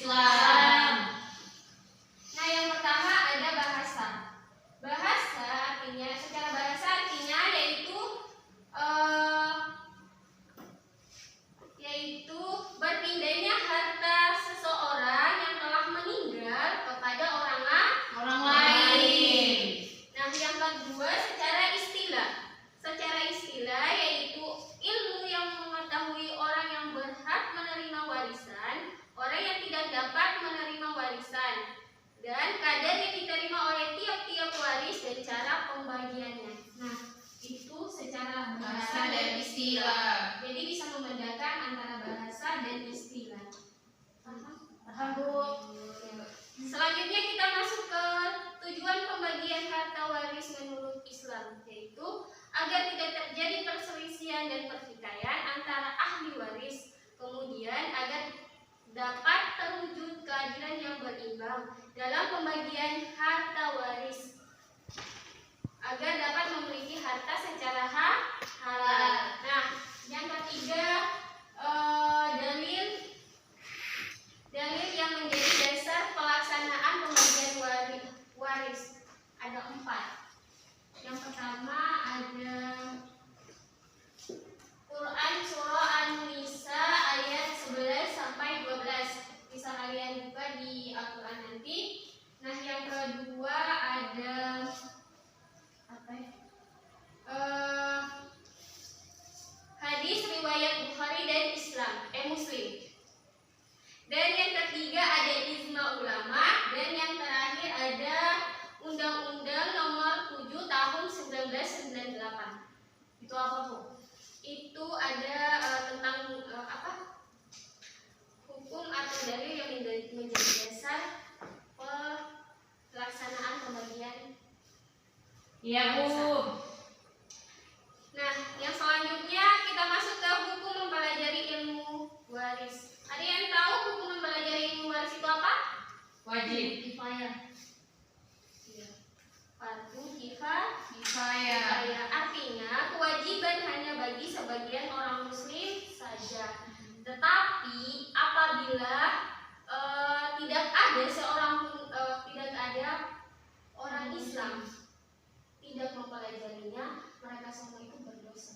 Islam. Nah, yang pertama ada bahasa. Bahasa artinya, secara bahasa artinya yaitu berpindahnya harta seseorang yang telah meninggal kepada orang lain. Nah, yang kedua secara istilah. Secara istilah yaitu ilmu yang mengetahui orang yang berhak menerima warisan, orang yang tidak dapat menerima warisan, dan kadar yang diterima oleh tiap-tiap waris dan cara pembagiannya. Nah, itu secara bahasa dan istilah. Jadi bisa membedakan antara bahasa dan istilah. Paham, Bu? Selanjutnya kita masuk ke tujuan pembagian harta waris menurut Islam, yaitu agar tidak terjadi perselisihan dan pertikaian antara ahli waris, kemudian agar dapat terwujud keadilan yang berimbang dalam pembagian harta waris, agar dapat memiliki harta secara halal. Nah, yang ketiga dalil yang menjadi dasar pelaksanaan pembagian waris ada 4. Yang pertama ada Quran surah An-Nisa ayat 11 sampai 12. Bisa kalian buka di Al-Quran nanti. Nah, yang kedua ada hadis riwayat Bukhari dan Muslim. Dan yang ketiga ada ijma ulama, dan yang terakhir ada Undang-Undang Nomor 7 Tahun 1998. Itu apa, Bu? Itu ada tentang hukum atau dalil yang menjadi dasar pelaksanaan pembagian. Iya, Bu. Nah, yang selanjutnya kita masuk ke hukum mempelajari ilmu waris. Ada yang tahu hukum mempelajari ilmu waris itu apa? Wajib. Kifayah. Iya. Fardu kifayah. Artinya kewajiban hanya bagi sebagian orang muslim saja. Tetapi apabila tidak ada orang Islam tidak mempelajarinya, mereka semua itu berdosa.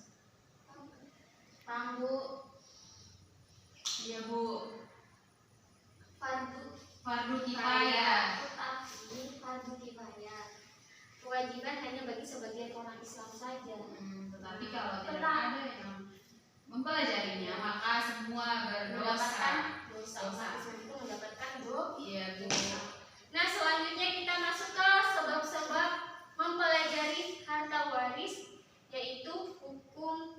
Paham, Bu? Iya, Bu. Fardu kifayah. Tetapi fardu kifayah kewajiban hanya bagi sebagian orang Islam saja. Tetapi kalau tidak ada yang mempelajarinya, maka semua berdosa. Islam itu mendapatkan Iya, Bu. Nah, selanjutnya kita masuk ke sebab-sebab mempelajari harta waris, yaitu hubungan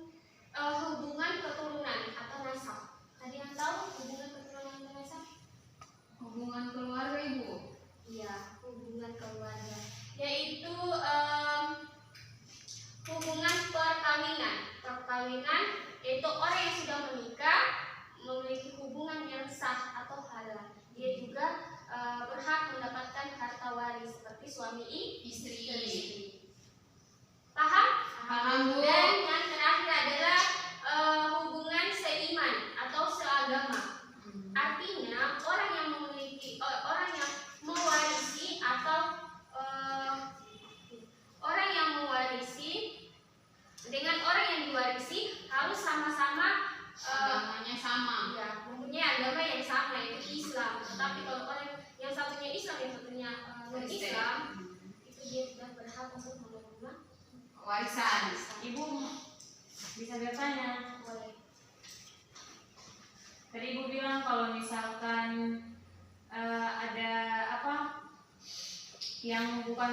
keturunan atau nasab. Ada yang tahu hubungan keturunan atau nasab? Hubungan keluarga, Ibu. Iya, hubungan keluarga, yaitu hubungan perkawinan. Perkawinan yaitu orang yang sudah menikah memiliki hubungan yang sah atau halal. Dia juga berhak mendapatkan harta waris seperti suami istri. Paham? Paham, Bu. Dan yang terakhir adalah hubungan seiman atau seagama. Artinya orang yang mewarisi atau orang yang mewarisi dengan orang yang diwarisi harus sama-sama agamanya sama. Ya, mempunyai agama yang sama, yaitu Islam. Tetapi kalau orang yang satunya Islam, yang satunya non-Islam, itu dia tidak berhak untuk menerima Warisan. Ibu bisa bertanya. Boleh. Tadi Ibu bilang kalau misalkan ada yang bukan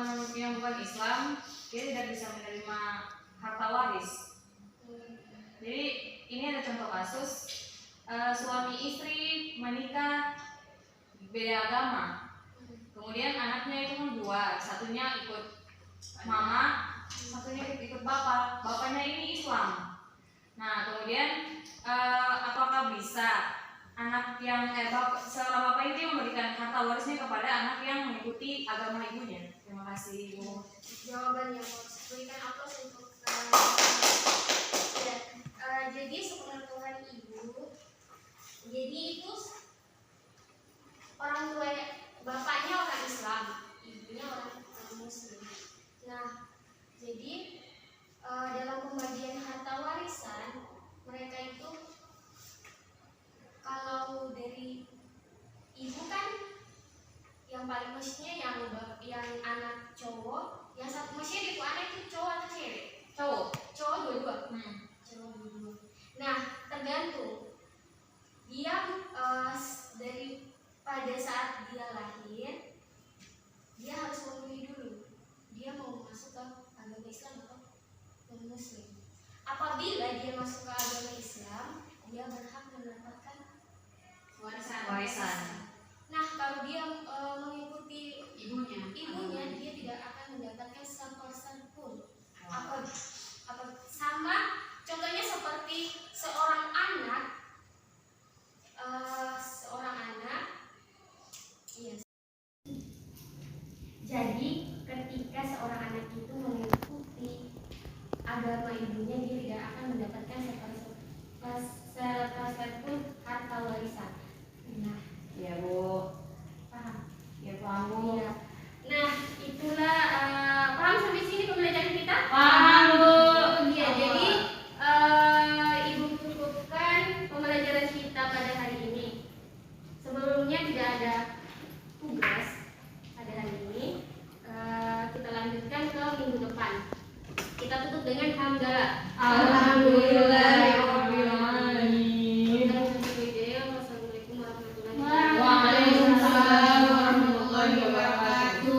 Islam, dia tidak bisa menerima harta waris. Jadi ini ada contoh kasus suami istri menikah beda agama. Kemudian anaknya itu kan 2, satunya ikut mama, satunya ikut bapak. Bapaknya ini Islam. Nah, kemudian apakah bisa anak yang seorang bapak itu memberikan harta warisnya kepada anak yang mengikuti agama ibunya? Terima kasih, Ibu. Jawabannya berikan aplaus untuk jadi sepengetahuan Ibu. Jadi itu paling maksudnya yang anak cowok, yang satu maksudnya itu anak itu cowok atau cewek? Cowok dua-dua. Cowok dua-dua. Nah, tergantung dia dari pada saat dia lahir, dia harus memilih dulu dia mau masuk ke agama Islam atau non Muslim. Apabila dia masuk ke agama Islam, dia berhak mendapatkan Warisan. Nah, kalau dia mengikuti Ibunya. dia tidak akan mendapatkan sepersen pun. Apa sama contohnya seperti seorang anak iya. Jadi ketika seorang anak itu mengikuti agama ibunya, dia tidak akan mendapatkan